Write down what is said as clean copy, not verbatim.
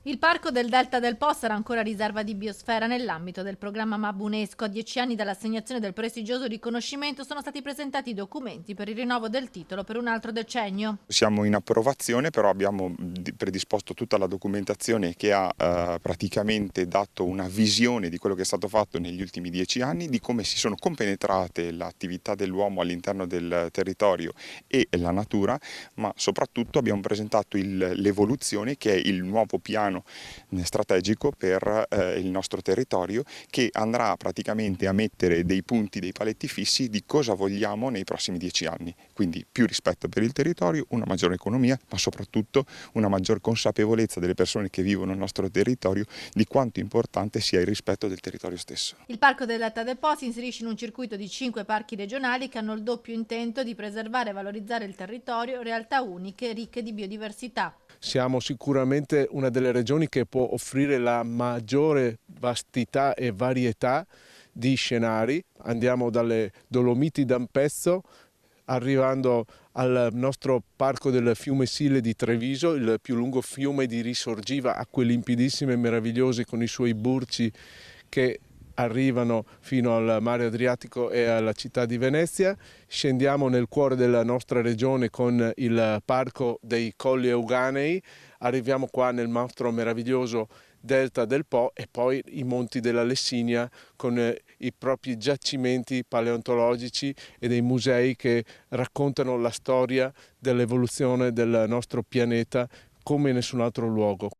Il parco del Delta del Po sarà ancora riserva di biosfera nell'ambito del programma MAB UNESCO. A 10 anni dall'assegnazione del prestigioso riconoscimento sono stati presentati i documenti per il rinnovo del titolo per un altro decennio. Siamo in approvazione, però abbiamo predisposto tutta la documentazione che ha praticamente dato una visione di quello che è stato fatto negli ultimi 10 anni, di come si sono compenetrate l'attività dell'uomo all'interno del territorio e la natura, ma soprattutto abbiamo presentato l'evoluzione, che è il nuovo piano strategico per il nostro territorio, che andrà praticamente a mettere dei punti, dei paletti fissi di cosa vogliamo nei prossimi 10 anni. Quindi più rispetto per il territorio, una maggiore economia, ma soprattutto una maggior consapevolezza delle persone che vivono nel nostro territorio di quanto importante sia il rispetto del territorio stesso. Il Parco del Delta del Po si inserisce in un circuito di 5 parchi regionali che hanno il doppio intento di preservare e valorizzare il territorio, realtà uniche, ricche di biodiversità. Siamo sicuramente una delle regioni che può offrire la maggiore vastità e varietà di scenari. Andiamo dalle Dolomiti d'Ampezzo, arrivando al nostro parco del fiume Sile di Treviso, il più lungo fiume di Risorgiva, acque limpidissime e meravigliose con i suoi burci che arrivano fino al mare Adriatico e alla città di Venezia. Scendiamo nel cuore della nostra regione con il parco dei Colli Euganei, arriviamo qua nel nostro meraviglioso Delta del Po e poi i monti della Lessinia con i propri giacimenti paleontologici e dei musei che raccontano la storia dell'evoluzione del nostro pianeta come in nessun altro luogo.